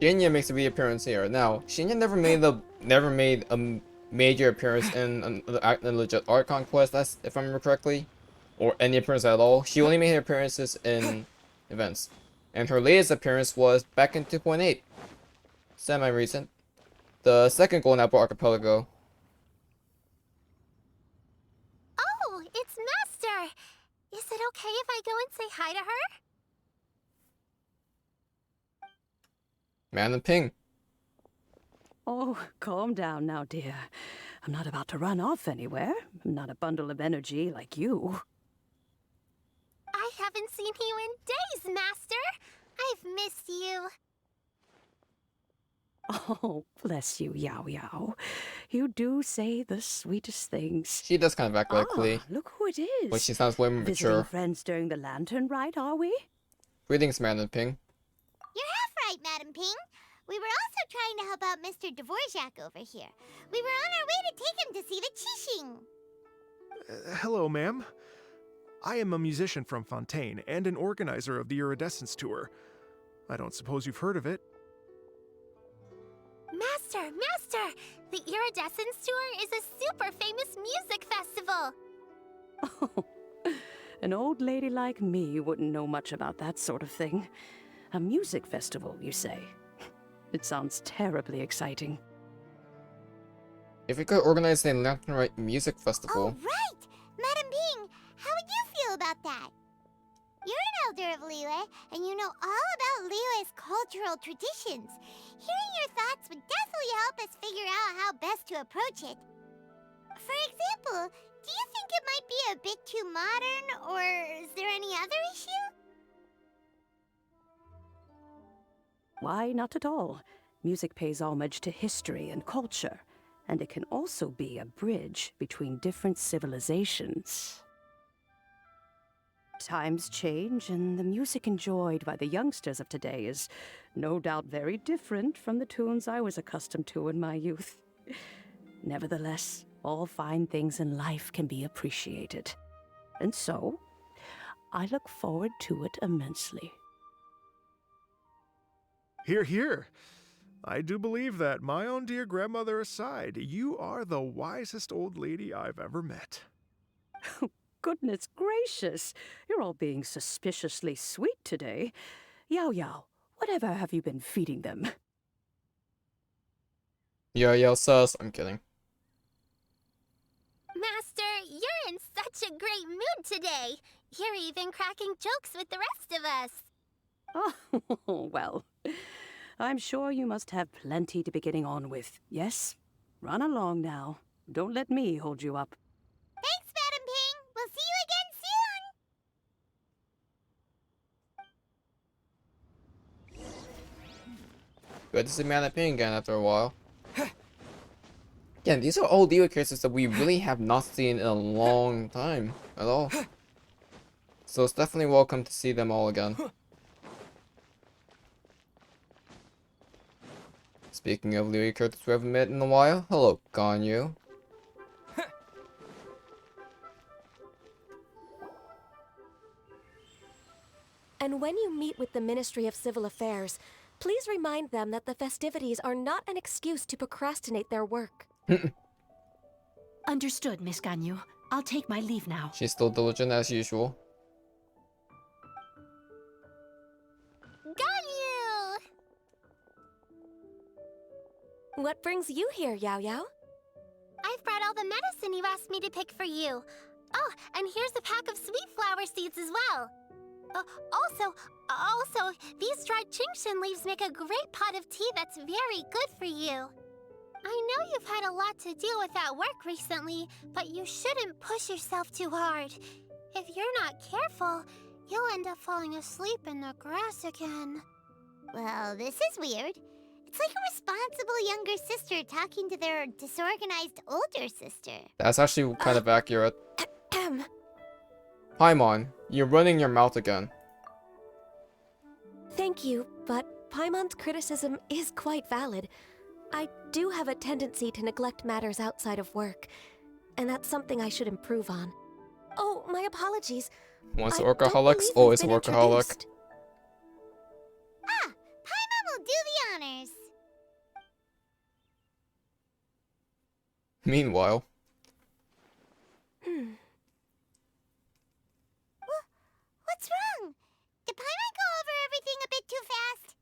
Shinya makes a reappearance here. Now, Shinya never made a major appearance in a legit Archon quest, if I remember correctly, or any appearance at all. She only made her appearances in events, and her latest appearance was back in 2.8, semi-recent, the second Golden Apple Archipelago. Oh, it's Master! Is it okay if I go and say hi to her? Man in Ping. Oh, calm down now, dear. I'm not about to run off anywhere. I'm not a bundle of energy like you. I haven't seen you in days, Master! I've missed you. Oh, bless you, Yao Yao. You do say the sweetest things. She does kind of act like Klee, Look who it is. but she sounds way more Visiting mature. friends during the Lantern Rite, are we? Greetings, Man in Ping. You're half right, Madam Ping. We were also trying to help out Mr. Dvorak over here. We were on our way to take him to see the Keqing. Hello, ma'am. I am a musician from Fontaine and an organizer of the Iridescence Tour. I don't suppose you've heard of it. Master! The Iridescence Tour is a super famous music festival. Oh, an old lady like me wouldn't know much about that sort of thing. A music festival, you say? It sounds terribly exciting. If we could organize a Lantern Rite music festival. Oh, right! Madam Ping, how would you feel about that? You're an elder of Liyue, and you know all about Liyue's cultural traditions. Hearing your thoughts would definitely help us figure out how best to approach it. For example, do you think it might be a bit too modern, or is there any other issue? Why, not at all. Music pays homage to history and culture, and it can also be a bridge between different civilizations. Times change, and the music enjoyed by the youngsters of today is no doubt very different from the tunes I was accustomed to in my youth. Nevertheless, all fine things in life can be appreciated. And so, I look forward to it immensely. Hear, hear. I do believe that, my own dear grandmother aside, you are the wisest old lady I've ever met. Goodness gracious, you're all being suspiciously sweet today. Yao Yao, whatever have you been feeding them? Yeah, sus. I'm kidding. Master, you're in such a great mood today. You're even cracking jokes with the rest of us. Oh, well, I'm sure you must have plenty to be getting on with. Yes? Run along now. Don't let me hold you up. Thanks, Madam Ping. We'll see you again soon. Good to see Man in Ping again after a while. Again, these are all Liyue cases that we really have not seen in a long time at all. So it's definitely welcome to see them all again. Speaking of Liyue characters we haven't met in a while, hello, Ganyu. And when you meet with the Ministry of Civil Affairs, please remind them that the festivities are not an excuse to procrastinate their work. Understood, Miss Ganyu. I'll take my leave now. She's still diligent as usual. Ganyu! What brings you here, Yao Yao? I've brought all the medicine you asked me to pick for you. Oh, and here's a pack of sweet flower seeds as well. Also, these dried Qingshan leaves make a great pot of tea that's very good for you. I know you've had a lot to deal with at work recently, but you shouldn't push yourself too hard. If you're not careful, you'll end up falling asleep in the grass again. Well, this is weird. It's like a responsible younger sister talking to their disorganized older sister. That's actually kind of accurate. Paimon, you're running your mouth again. Thank you, but Paimon's criticism is quite valid. I do have a tendency to neglect matters outside of work, and that's something I should improve on. Oh, my apologies. Once I don't workaholics, believe always a we've been workaholic. introduced. Ah, Paimon will do the honors. Meanwhile, What's wrong? Did Paimon go over everything a bit too fast?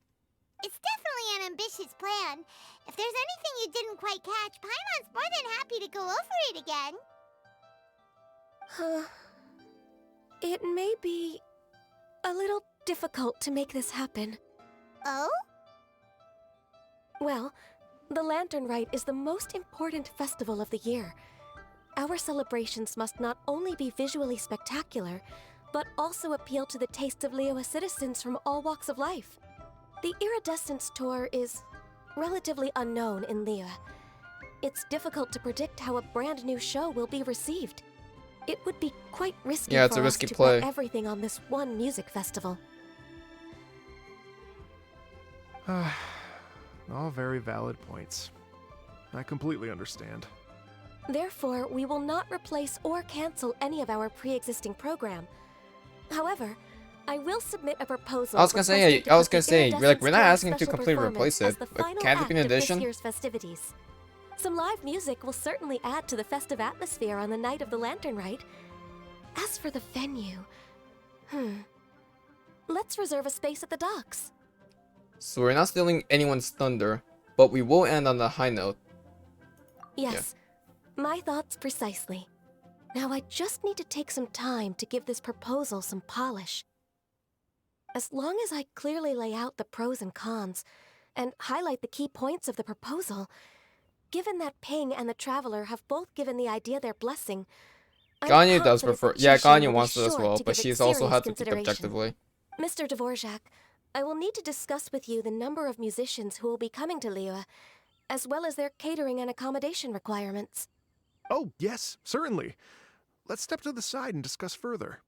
It's definitely an ambitious plan. If there's anything you didn't quite catch, Paimon's more than happy to go over it again. It may be a little difficult to make this happen. Oh? Well, the Lantern Rite is the most important festival of the year. Our celebrations must not only be visually spectacular, but also appeal to the tastes of Liyue citizens from all walks of life. The Iridescence Tour is relatively unknown in Liyue. It's difficult to predict how a brand new show will be received. It would be quite risky Yeah, it's a for us risky to play. bet everything on this one music festival. All very valid points. I completely understand. Therefore, we will not replace or cancel any of our pre-existing program. However, I will submit a proposal. I was gonna say, requesting to I was put gonna the say, we're not Iridescence asking Tour to special completely performance replace as it, the but final can't it be an act of this addition? year's festivities. Some live music will certainly add to the festive atmosphere on the night of the Lantern Rite. As for the venue, let's reserve a space at the docks. So we're not stealing anyone's thunder, but we will end on a high note. Yes, my thoughts precisely. Now I just need to take some time to give this proposal some polish. As long as I clearly lay out the pros and cons, and highlight the key points of the proposal, given that Ping and the Traveler have both given the idea their blessing, I'm Ganyu does confident prefer. that Yeah, Qixing Ganyu will be wants it as sure well, to but give it she's also serious had to think consideration. objectively. Mr. Dvorak, I will need to discuss with you the number of musicians who will be coming to Liyue, as well as their catering and accommodation requirements. Oh, yes, certainly. Let's step to the side and discuss further.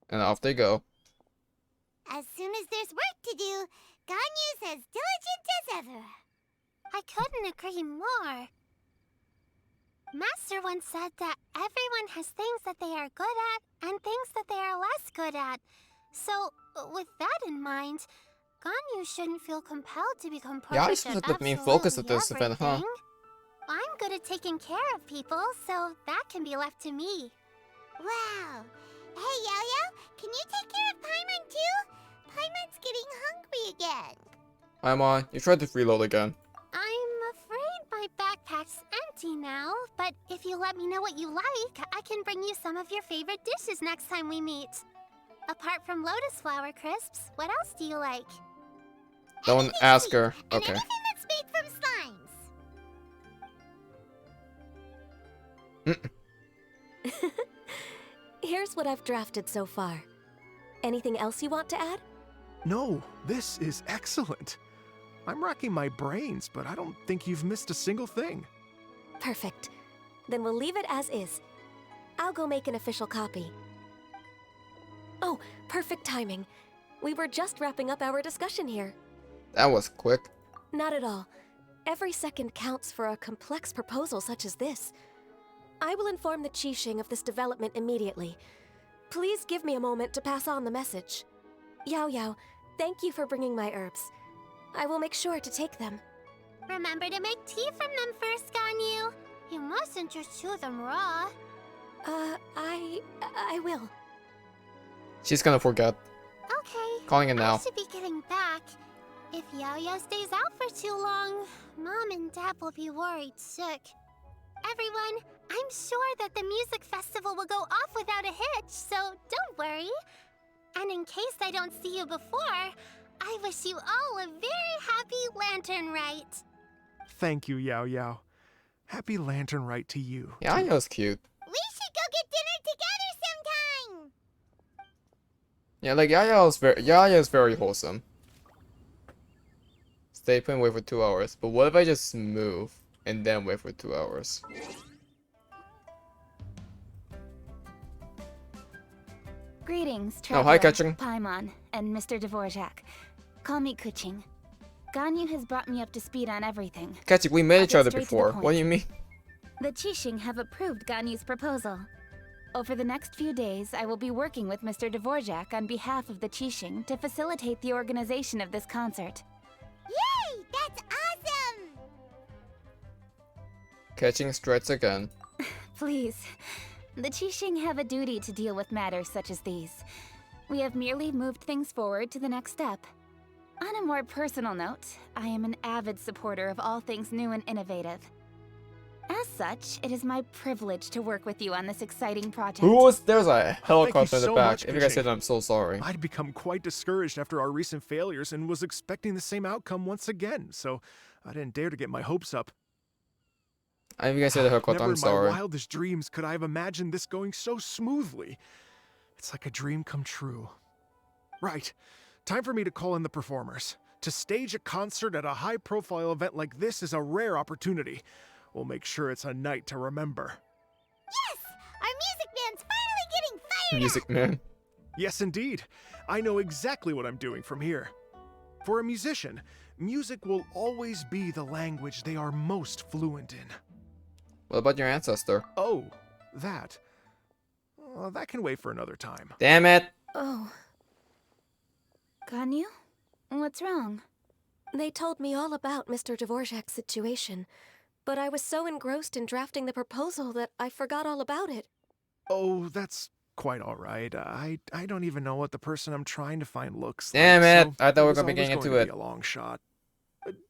And off they go. As soon as there's work to do, Ganyu's as diligent as ever. I couldn't agree more. Master once said that everyone has things that they are good at and things that they are less good at. So, with that in mind, Ganyu shouldn't feel compelled to become Yeah, I perfect suppose at like the main focus of absolutely this event, huh? everything. I'm good at taking care of people, so that can be left to me. Wow. Hey, Yo-Yo, can you take care of Paimon too? Paimon's getting hungry again. I'm on. You tried to reload again. I'm afraid my backpack's empty now, but if you let me know what you like, I can bring you some of your favorite dishes next time we meet. Apart from lotus flower crisps, what else do you like? Don't Anything ask sweet, her. and Okay. anything that's made from slimes. Here's what I've drafted so far. Anything else you want to add? No, this is excellent. I'm racking my brains, but I don't think you've missed a single thing. Perfect. Then we'll leave it as is. I'll go make an official copy. Oh, perfect timing. We were just wrapping up our discussion here. That was quick. Not at all. Every second counts for a complex proposal such as this. I will inform the Keqing of this development immediately. Please give me a moment to pass on the message. Yao Yao, thank you for bringing my herbs. I will make sure to take them. Remember to make tea from them first, Ganyu. You mustn't just chew them raw. I will. She's gonna forget. Okay. Calling it I now. should be getting back. If Yo-Yo stays out for too long, Mom and Dad will be worried sick. Everyone, I'm sure that the music festival will go off without a hitch, so don't worry. And in case I don't see you before, I wish you all a very happy Lantern Rite. Thank you, Yao Yao. Happy Lantern Rite to you. Yeah, I know it's cute. We should go get dinner together sometime. Yeah, like Yaya is very wholesome. Stay put and wait for 2 hours. But what if I just move and then wait for 2 hours? Greetings, Oh, hi, Traveler, Keqing. Paimon, and Mr. Dvorak. Call me Keqing. Ganyu has brought me up to speed on everything. Keqing, we met I'll each get other straight to the before. point. What do you mean? The Keqing have approved Ganyu's proposal. Over the next few days, I will be working with Mr. Dvorak on behalf of the Keqing to facilitate the organization of this concert. Yay! Catching strikes again. Please. The Keqing have a duty to deal with matters such as these. We have merely moved things forward to the next step. On a more personal note, I am an avid supporter of all things new and innovative. As such, it is my privilege to work with you on this exciting project. There's a helicopter in the so back. much, If you guys Keqing. see that, I'm so sorry. I'd become quite discouraged after our recent failures and was expecting the same outcome once again, so I didn't dare to get my hopes up. If you guys see the helicopter, Never I'm in sorry. my wildest dreams could I have imagined this going so smoothly. It's like a dream come true. Right. Time for me to call in the performers. To stage a concert at a high-profile event like this is a rare opportunity. We'll make sure it's a night to remember. Yes! Our music man's finally getting fired Music up! man. Yes, indeed. I know exactly what I'm doing from here. For a musician, music will always be the language they are most fluent in. What about your ancestor? Oh, that. That can wait for another time. Damn it! Oh, Ganyu? What's wrong? they told me all about Mr. Dvorak's situation, but I was so engrossed in drafting the proposal that I forgot all about it. Oh, that's quite all right. I don't even know what the person I'm trying to find looks Damn like. it, I thought we were was gonna be always getting going into to it. be a long shot.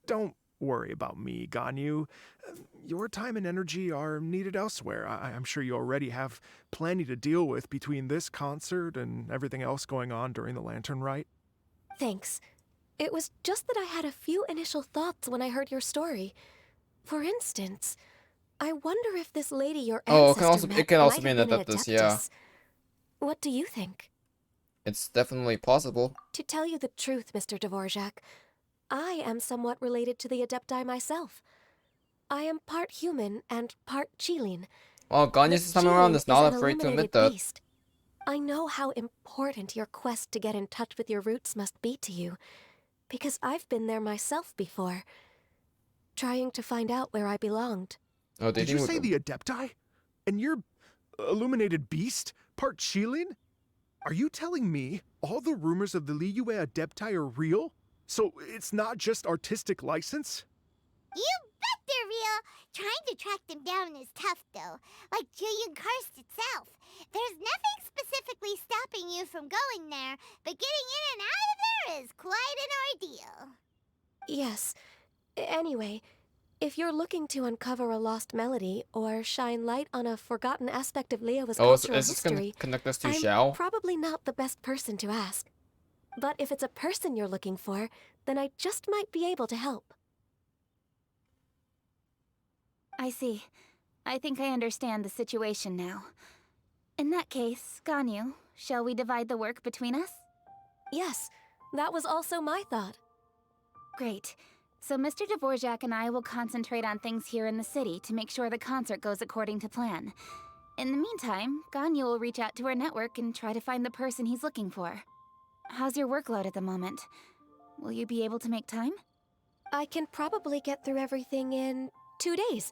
Don't worry about me, Ganyu. Your time and energy are needed elsewhere. I'm sure you already have plenty to deal with between this concert and everything else going on during the Lantern Rite. Thanks. It was just that I had a few initial thoughts when I heard your story. For instance, I wonder if this lady your Oh, ancestor it can also might be have an been Adeptus, yeah. Adeptus. What do you think? It's definitely possible. To tell you the truth, Mr. Dvorak, I am somewhat related to the Adepti myself. I am part human and part Yelan. Well, Ganya's this time around is not afraid to admit that. Beast. I know how important your quest to get in touch with your roots must be to you, because I've been there myself before, trying to find out where I belonged. Oh, Did you say the Adepti? And you're illuminated beast? Part Yelan? Are you telling me all the rumors of the Liyue Adepti are real? So it's not just artistic license? You bet they're real! Trying to track them down is tough, though. Like Julian Karst itself. There's nothing specifically stopping you from going there, but getting in and out of there is quite an ordeal. Yes. Anyway, if you're looking to uncover a lost melody or shine light on a forgotten aspect of Liyue's Oh, is cultural this gonna history, connect us to I'm Xiao? probably not the best person to ask. But if it's a person you're looking for, then I just might be able to help. I see. I think I understand the situation now. In that case, Ganyu, shall we divide the work between us? Yes, that was also my thought. Great. So Mr. Dvorak and I will concentrate on things here in the city to make sure the concert goes according to plan. In the meantime, Ganyu will reach out to our network and try to find the person he's looking for. How's your workload at the moment? Will you be able to make time? I can probably get through everything in 2 days,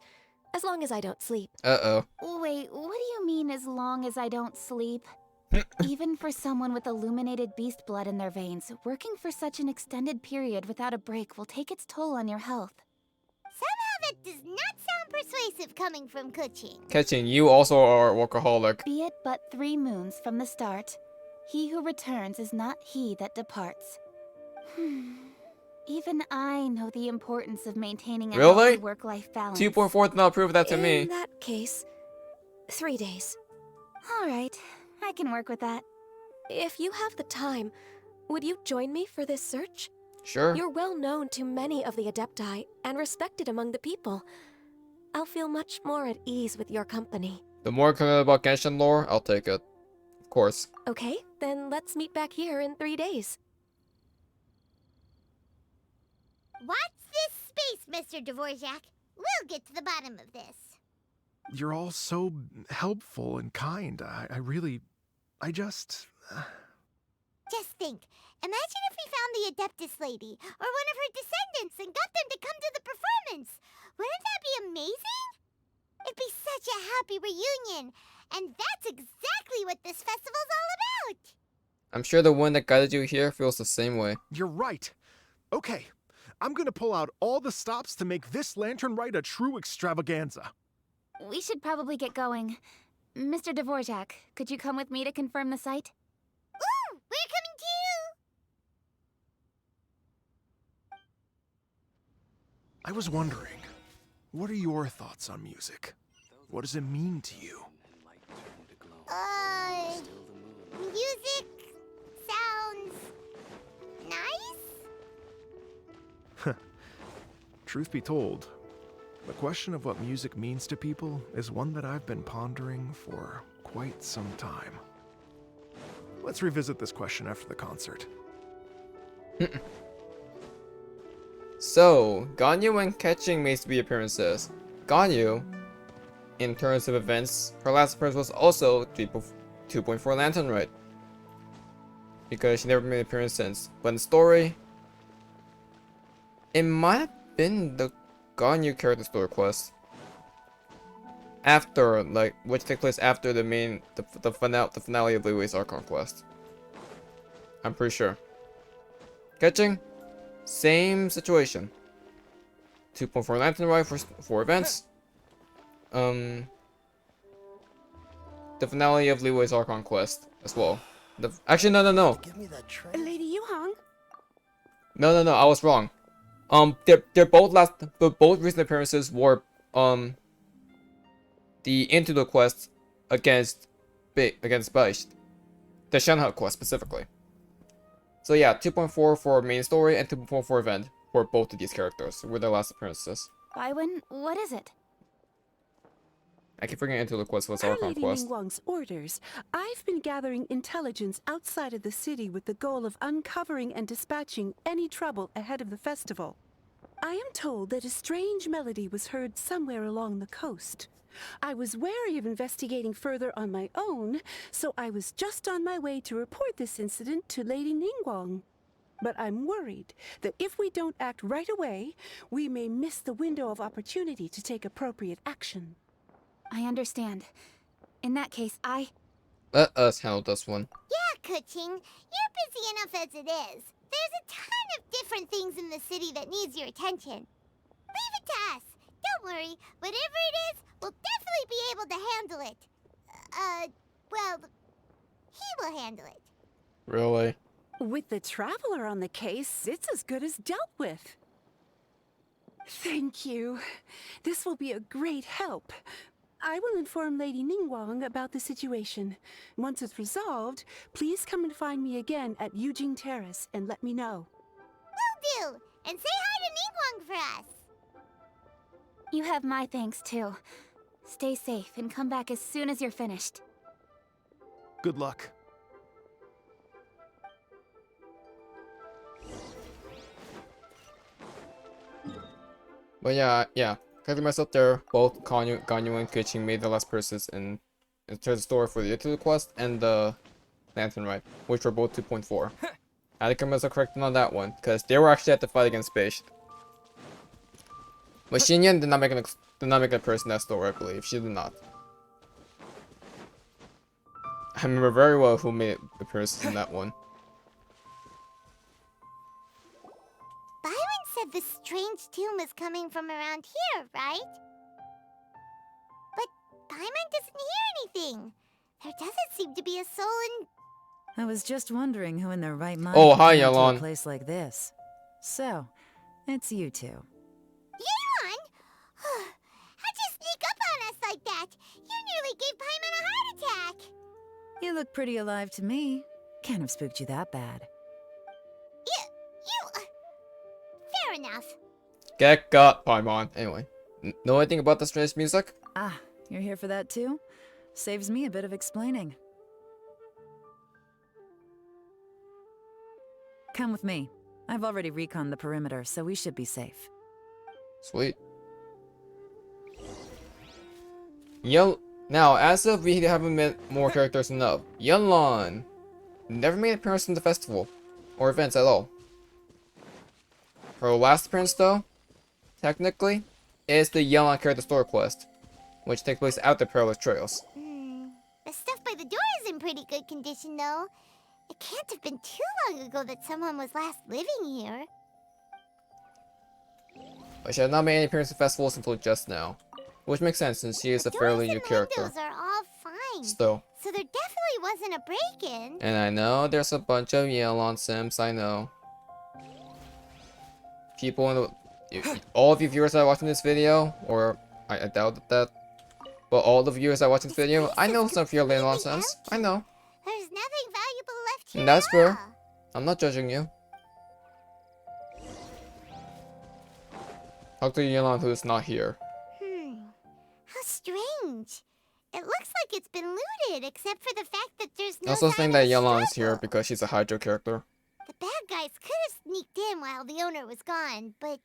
as long as I don't sleep. Uh-oh. Wait, what do you mean as long as I don't sleep? Even for someone with illuminated beast blood in their veins, working for such an extended period without a break will take its toll on your health. Somehow that does not sound persuasive coming from Keqing. Keqing, you also are a workaholic. Be it but 3 moons from the start, he who returns is not he that departs. Even I know the importance of maintaining a Really? healthy work-life balance. 2.4 did not prove that to me. In that case, 3 days. Alright, I can work with that. If you have the time, would you join me for this search? Sure. You're well known to many of the Adepti and respected among the people. I'll feel much more at ease with your company. The more I know about Genshin lore, I'll take it. Of course. Okay, then let's meet back here in 3 days. Watch this space, Mr. Dvorak. We'll get to the bottom of this. You're all so helpful and kind. I just... Just think. Imagine if we found the Adeptus lady, or one of her descendants, and got them to come to the performance. Wouldn't that be amazing? It'd be such a happy reunion. And that's exactly what this festival's all about. I'm sure the one that guided you here feels the same way. You're right. Okay, I'm gonna pull out all the stops to make this Lantern Rite a true extravaganza. we should probably get going. Mr. Dvorak, could you come with me to confirm the site? Ooh, we're coming too! I was wondering, what are your thoughts on music? What does it mean to you? Music sounds nice? Truth be told, the question of what music means to people is one that I've been pondering for quite some time. Let's revisit this question after the concert. So, Ganyu and Keqing made 3 appearances. Ganyu, in terms of events, her last appearance was also 2.4 Lantern Rite, because she never made an appearance since. But in the story, it might have been the Ganyu character story quest after, like, which takes place after the main, the finale of Liu's Archon quest. I'm pretty sure. Keqing, same situation. 2.4 Lantern Rite for 4 events. The finale of Liu's Archon quest as well. Actually, no. Lady Yuhang? No, I was wrong. They're both recent appearances were the Into quest against Beisht, the Shenhe quest specifically. So yeah, 2.4 for main story and 2.4 for event for both of these characters were their last appearances. Bywin, what is it? I keep forgetting Into the quest was Per Archon Lady quest. Ningguang's orders, I've been gathering intelligence outside of the city with the goal of uncovering and dispatching any trouble ahead of the festival. I am told that a strange melody was heard somewhere along the coast. I was wary of investigating further on my own, so I was just on my way to report this incident to Lady Ningguang. But I'm worried that if we don't act right away, we may miss the window of opportunity to take appropriate action. I understand. In that case, Let us handle this one. Yeah, Keqing, you're busy enough as it is. There's a ton of different things in the city that needs your attention. Leave it to us. Don't worry. Whatever it is, we'll definitely be able to handle it. Well, he will handle it. Really? With the Traveler on the case, it's as good as dealt with. Thank you. This will be a great help. I will inform Lady Ningguang about the situation. Once it's resolved, please come and find me again at Yujing Terrace and let me know. Will do. And say hi to Ningguang for us. you have my thanks too. Stay safe and come back as soon as you're finished. Good luck. But yeah. Cutting myself there, both Ganyu and Keqing made the last persons in terms of story for the Aether quest and the Lantern Rite, which were both 2.4. I had to come as a corrected on that one, because they were actually at the fight against Beisht. But Xinyan did not make an appearance in that story, I believe. She did not. I remember very well who made appearances in that one. Byron said the strange tomb is coming from around here, right? But Paimon doesn't hear anything. There doesn't seem to be a soul in... I was just wondering who in their right mind Oh, would hi, come to Yelan. a place like this. So, it's you two. Yelan? How'd you sneak up on us like that? You nearly gave Paimon a heart attack. You look pretty alive to me. Can't have spooked you that bad. Fair enough. Get got, Paimon. Anyway, know anything about the strange music? Ah, you're here for that too? Saves me a bit of explaining. Come with me. I've already reconned the perimeter, so we should be safe. Sweet. Now, as of we haven't met more characters enough, Yelan never made an appearance in the festival or events at all. Her last appearance, though, technically, is the Yelan character story quest, which takes place out the Perilous Trails. The stuff by the door is in pretty good condition, though. It can't have been too long ago that someone was last living here. But she had not made any appearance in festivals until just now, Which makes sense since she is The a fairly doors new and character. windows are all fine. Still. So there definitely wasn't a break-in. And I know there's a bunch of Yelan Sims, I know. People in the... all of you viewers that are watching this video, or I doubt that, but all the viewers that are watching this video, I know some of your Yelan Sims. I know. There's nothing valuable left here And that's at fair. all. I'm not judging you. Talk to Yelan who's not here. How strange. It looks like it's been looted, except for the fact that there's I no also sign think of that a Yelan's here struggle. because she's a Hydro character. The bad guys could have sneaked in while the owner was gone, but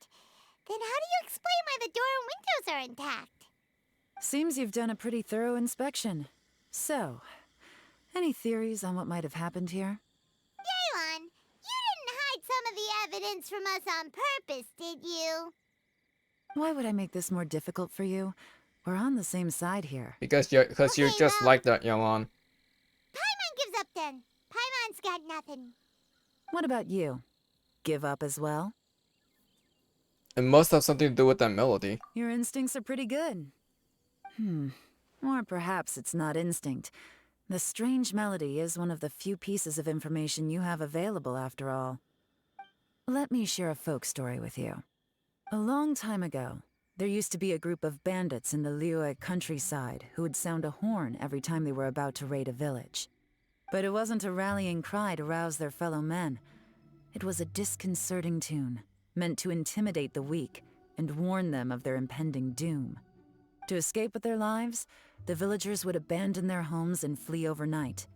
then how do you explain why the door and windows are intact? Seems you've done a pretty thorough inspection. So, any theories on what might have happened here? Yelan, you didn't hide some of the evidence from us on purpose, did you? Why would I make this more difficult for you? We're on the same side here. Because you're Okay, just well- like that, Yelan. Paimon gives up then. Paimon's got nothing. What about you? Give up as well? It must have something to do with that melody. Your instincts are pretty good. Or perhaps it's not instinct. The strange melody is one of the few pieces of information you have available, after all. Let me share a folk story with you. A long time ago, there used to be a group of bandits in the Liyue countryside who would sound a horn every time they were about to raid a village. But it wasn't a rallying cry to rouse their fellow men. It was a disconcerting tune, meant to intimidate the weak and warn them of their impending doom. To escape with their lives, the villagers would abandon their homes and flee overnight,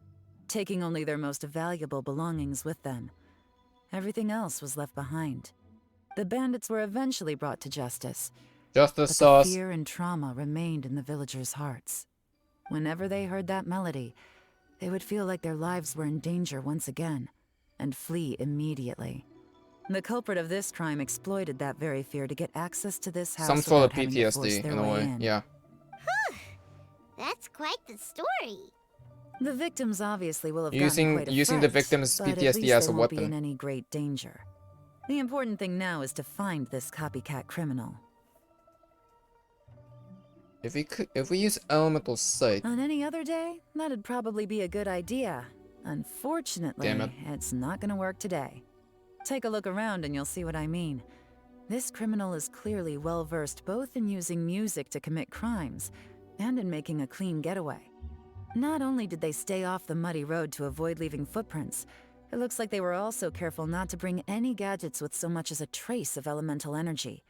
taking only their most valuable belongings with them. Everything else was left behind. The bandits were eventually brought to justice, Just the but the sauce. fear and trauma remained in the villagers' hearts. Whenever they heard that melody, they would feel like their lives were in danger once again, and flee immediately. The culprit of this crime exploited that very fear to get access to this house Some sort of without having to force PTSD their in a way. in. Yeah. That's quite the story. The victims obviously will have Using- gotten quite a using the fright, victim's but at PTSD least as they a won't be weapon. in any great danger. The important thing now is to find this copycat criminal. If we use elemental sight, On any other day, that'd probably be a good idea. Unfortunately, Damn it. it's not gonna work today. Take a look around and you'll see what I mean. This criminal is clearly well-versed both in using music to commit crimes and in making a clean getaway. Not only did they stay off the muddy road to avoid leaving footprints, it looks like they were also careful not to bring any gadgets with so much as a trace of elemental energy.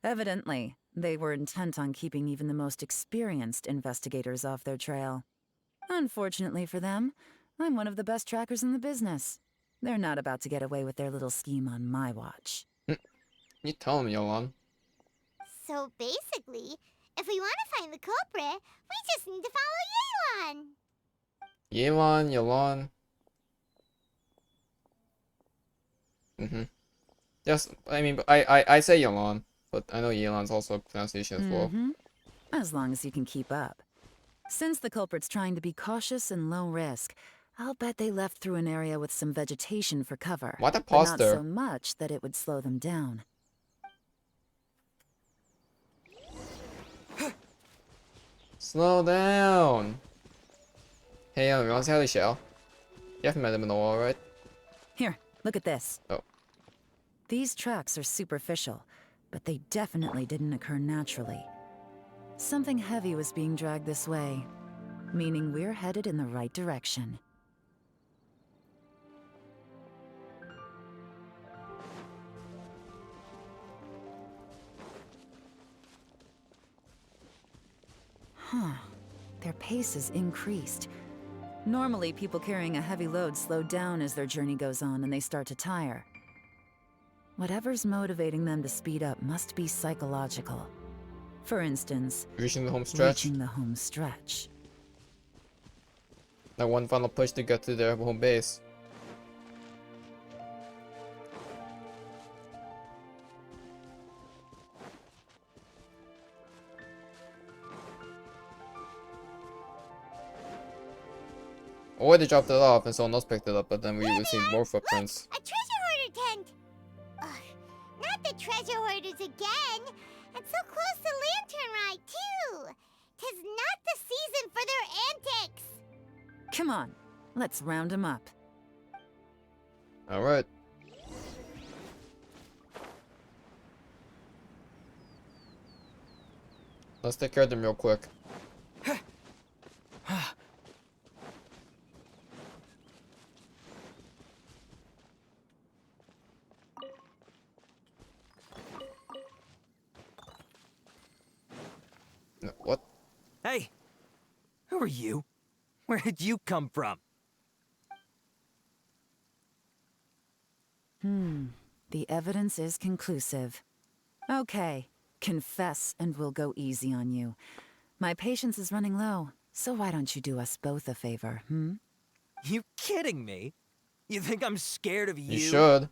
Evidently, they were intent on keeping even the most experienced investigators off their trail. Unfortunately for them, I'm one of the best trackers in the business. They're not about to get away with their little scheme on my watch. you tell me, Yelan. So basically, if we want to find the culprit, we just need to follow Yelan. Yelan. Yes, I mean, I say Yelan, but I know Yelan's also a pronunciation as well. As long as you can keep up. Since the culprit's trying to be cautious and low risk, I'll bet they left through an area with some vegetation for cover. Why the but pause not there? so much that it would slow them down. Slow down. Hey, you want to say hello, Shell? You haven't met him in a while, right? Here, look at this. Oh. These tracks are superficial, but they definitely didn't occur naturally. Something heavy was being dragged this way, meaning we're headed in the right direction. Huh. Their pace is increased. Normally, people carrying a heavy load slow down as their journey goes on and they start to tire. Whatever's motivating them to speed up must be psychological. For instance, Reaching the home stretch. reaching the home stretch. That one final push to get to their home base. Or they dropped it off and someone else picked it up, but then we would see more footprints. A treasure hoarder tent! Ugh, not the treasure hoarders again! And so close to Lantern Rite, too! 'Tis not the season for their antics! Come on, let's round them up. Alright. Let's take care of them real quick. No, what? Hey! Who are you? Where did you come from? The evidence is conclusive. Okay, confess and we'll go easy on you. My patience is running low, so why don't you do us both a favor, You kidding me? You think I'm scared of you? You should.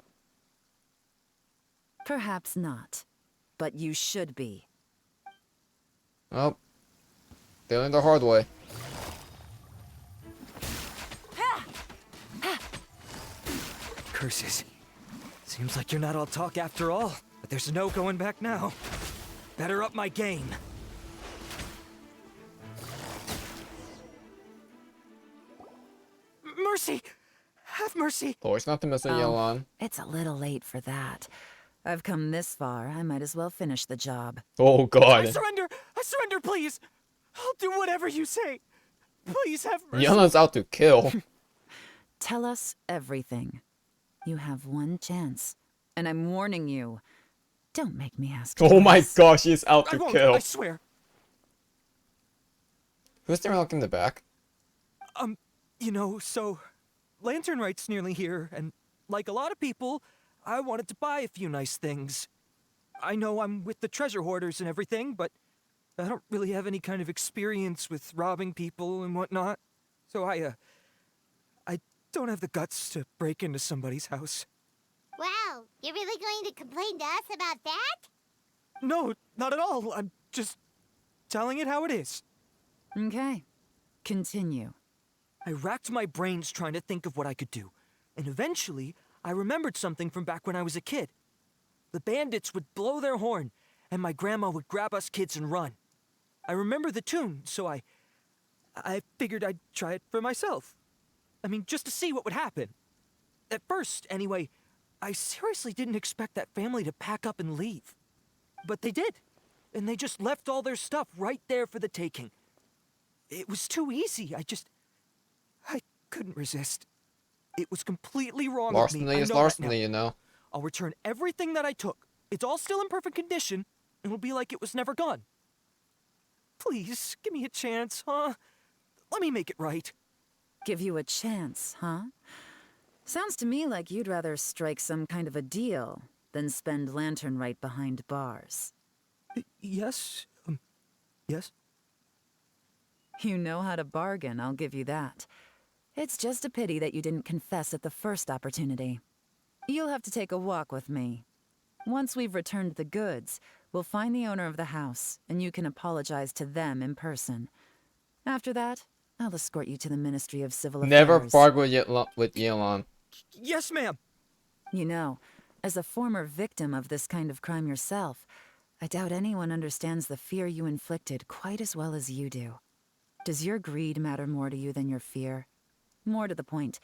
Perhaps not, but you should be. Well, they learned the hard way. Curses. Seems like you're not all talk after all, but there's no going back now. Better up my game. Mercy! Have mercy! Always not to miss a Oh, Yelan. it's a little late for that. I've come this far, I might as well finish the job. Oh I god. surrender! I surrender, please! I'll do whatever you say. Please have mercy. Yelan's out to kill. Tell us everything. You have one chance, and I'm warning you. Don't make me ask Oh my twice. gosh, she's out I to won't, kill. I swear. Who's there looking in the back? You know, so Lantern Rite's nearly here, and like a lot of people, I wanted to buy a few nice things. I know I'm with the treasure hoarders and everything, but I don't really have any kind of experience with robbing people and whatnot. So I don't have the guts to break into somebody's house. Wow, you're really going to complain to us about that? No, not at all. I'm just telling it how it is. Okay, continue. I racked my brains trying to think of what I could do, and eventually, I remembered something from back when I was a kid. The bandits would blow their horn, and my grandma would grab us kids and run. I remember the tune, so I figured I'd try it for myself. I mean, just to see what would happen. At first, anyway, I seriously didn't expect that family to pack up and leave. But they did, and they just left all their stuff right there for the taking. It was too easy, I couldn't resist. It was completely wrong of me. Larceny I is know that now. larceny, you know. I'll return everything that I took. It's all still in perfect condition, and it'll be like it was never gone. Please, give me a chance, huh? Let me make it right. Give you a chance, huh? Sounds to me like you'd rather strike some kind of a deal than spend Lantern Rite behind bars. Yes? Yes? You know how to bargain, I'll give you that. It's just a pity that you didn't confess at the first opportunity. You'll have to take a walk with me. Once we've returned the goods, we'll find the owner of the house, and you can apologize to them in person. After that, I'll escort you to the Ministry of Civil Never Affairs. bargain with Yelan. Yes, ma'am. You know, as a former victim of this kind of crime yourself, I doubt anyone understands the fear you inflicted quite as well as you do. Does your greed matter more to you than your fear? More to the point,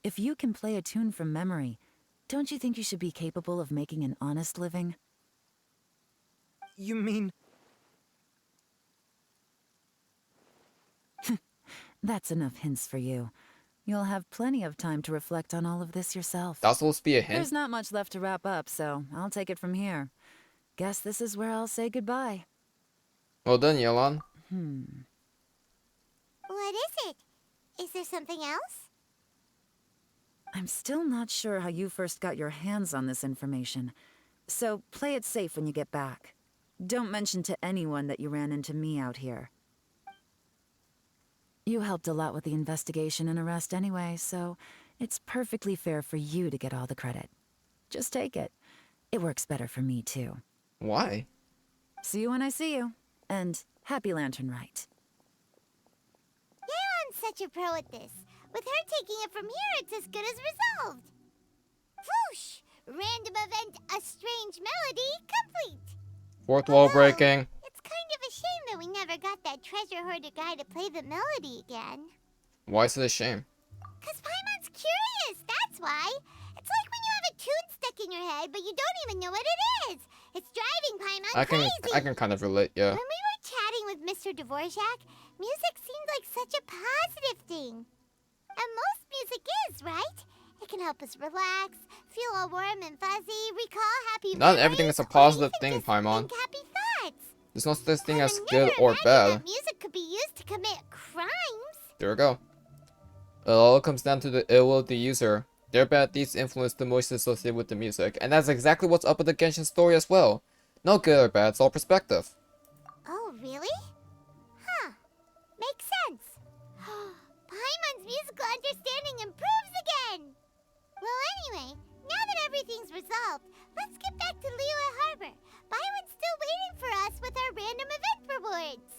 if you can play a tune from memory, don't you think you should be capable of making an honest living? You mean... That's enough hints for you. You'll have plenty of time to reflect on all of this yourself. That's supposed to be a hint? There's not much left to wrap up, so I'll take it from here. Guess this is where I'll say goodbye. Well done, Yelan. What is it? Is there something else? I'm still not sure how you first got your hands on this information, so play it safe when you get back. Don't mention to anyone that you ran into me out here. You helped a lot with the investigation and arrest anyway, so it's perfectly fair for you to get all the credit. Just take it. It works better for me, too. Why? See you when I see you, and happy Lantern Rite. Yelan's such a pro at this. With her taking it from here, it's as good as resolved. Whoosh! Random event, a strange melody, complete. Fourth wall breaking. It's kind of a shame that we never got that treasure hoarder guy to play the melody again. Why is it a shame? Cause Paimon's curious, that's why. It's like when you have a tune stuck in your head, but you don't even know what it is. It's driving Paimon crazy. I can kind of relate, yeah. When we were chatting with Mr. Dvorak, music seemed like such a positive thing. And most music is, right? It can help us relax, feel all warm and fuzzy, recall happy Not memories, everything is a or positive even thing, just Paimon. think happy thoughts. There's no such thing I as would good never or imagine bad. that music could be used to commit crimes. There we go. It all comes down to the ill will of the user. Their bad deeds influence the emotions associated with the music, and that's exactly what's up with the Genshin story as well. No good or bad, it's all perspective. Oh, really? Huh. Makes sense. Paimon's musical understanding improves again! Well, anyway, now that everything's resolved, let's get back to Liyue Harbor. Byron's still waiting for us with our random event rewards.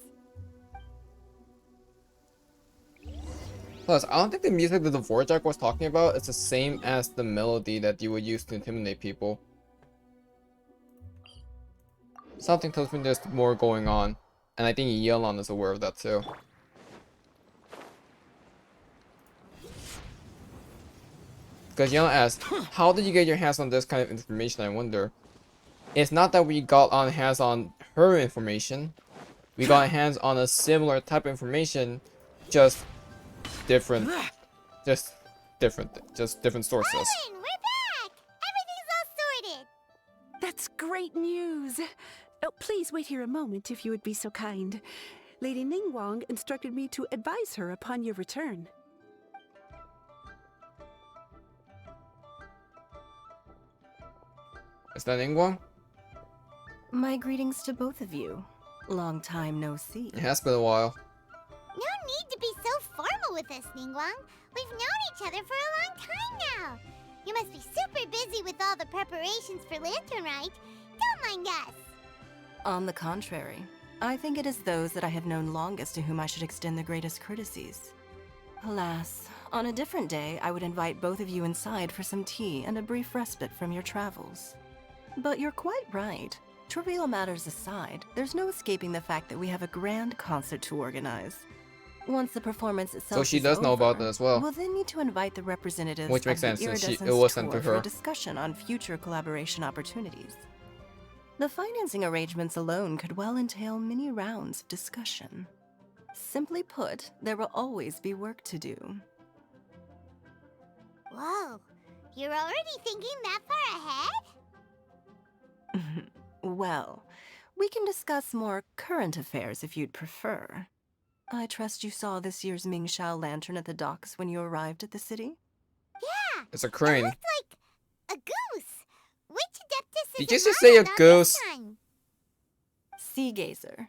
Plus, I don't think the music that the Dvorak was talking about is the same as the melody that you would use to intimidate people. Something tells me there's more going on, and I think Yelan is aware of that too. Because Yelan asked, how did you get your hands on this kind of information, I wonder? It's not that we got on hands on her information. We got hands on a similar type of information, just different sources. Owen, we're back! Everything's all sorted! That's great news. Oh, please wait here a moment if you would be so kind. Lady Ningguang instructed me to advise her upon your return. Is that Ningguang? My greetings to both of you. Long time no see. It has been a while. No need to be so formal with us, Ningguang. We've known each other for a long time now. You must be super busy with all the preparations for Lantern Rite. Don't mind us. On the contrary, I think it is those that I have known longest to whom I should extend the greatest courtesies. Alas, on a different day, I would invite both of you inside for some tea and a brief respite from your travels. But you're quite right. Trivial matters aside, there's no escaping the fact that we have a grand concert to organize. Once the performance itself So she is does know over, about that as well. We'll then need to invite the representatives Which makes of sense the since it Iridescence was sent tour to for her. a discussion on future collaboration opportunities. The financing arrangements alone could well entail many rounds of discussion. Simply put, there will always be work to do. Whoa, you're already thinking that far ahead? Well, we can discuss more current affairs if you'd prefer. I trust you saw this year's Mingxiao lantern at the docks when you arrived at the city? Yeah, It's a it crane. looked like a goose. Which Adeptus Did is you it just say a modeled on goose? this time? Sea Gazer.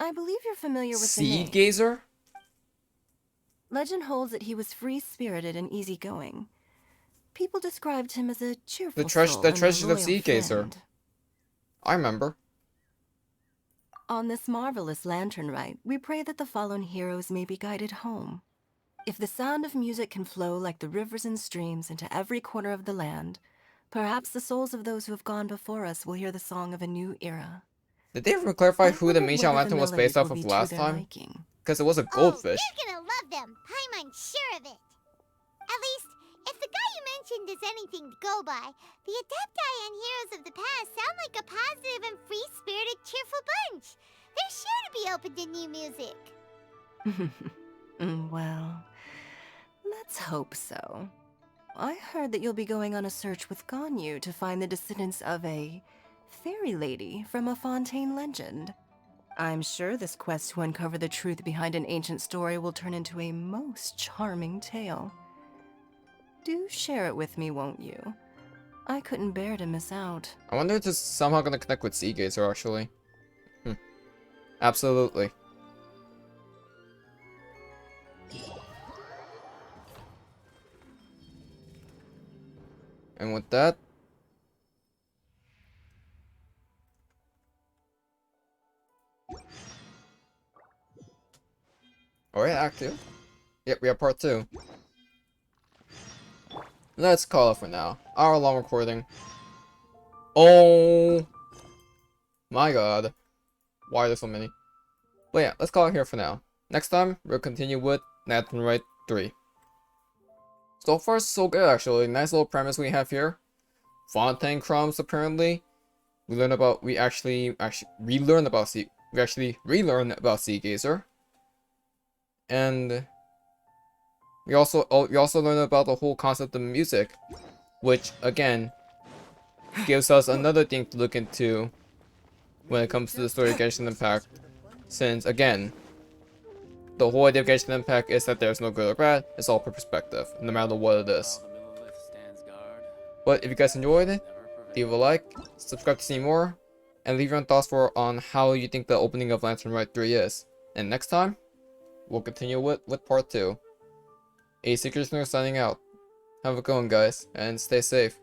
I believe you're familiar with the Seed name. gazer? Legend holds that he was free-spirited and easygoing. People described him as a cheerful soul The and a treasures of loyal Sea Gazer. friend. I remember. On this marvelous Lantern Rite, we pray that the fallen heroes may be guided home. If the sound of music can flow like the rivers and streams into every corner of the land, perhaps the souls of those who have gone before us will hear the song of a new era. Did they ever clarify I who the wonder Mingxiao whether the lantern was based melody off will of be to last their time? liking. Because it was a goldfish. Oh, you're gonna love them. Paimon's sure of it. At least, if the guy you mentioned is anything to go by, the Adepti and heroes of the past sound like a positive and free-spirited, cheerful bunch. They're sure to be open to new music. Well, let's hope so. I heard that you'll be going on a search with Ganyu to find the descendants of a fairy lady from a Fontaine legend. I'm sure this quest to uncover the truth behind an ancient story will turn into a most charming tale. Do share it with me, won't you? I couldn't bear to miss out. I wonder if this is somehow gonna connect with Sea Gazer actually. Absolutely. And with that, alright, Act 2. Yep, we have Part 2. Let's call it for now. Hour-long recording. Oh My god. Why are there so many? But yeah, let's call it here for now. Next time, we'll continue with Lantern Rite 3. So far, so good actually. Nice little premise we have here. Fontaine crumbs apparently. We actually relearn about Sea Gazer. And we also learn about the whole concept of music, which again gives us another thing to look into when it comes to the story of Genshin Impact. Since again, the whole idea of Genshin Impact is that there's no good or bad, it's all per perspective, no matter what it is. But if you guys enjoyed it, leave a like, subscribe to see more, and leave your own thoughts on how you think the opening of Lantern Rite 3 is. And next time, we'll continue with part 2. ACairconditioner signing out. Have a good one, guys, and stay safe.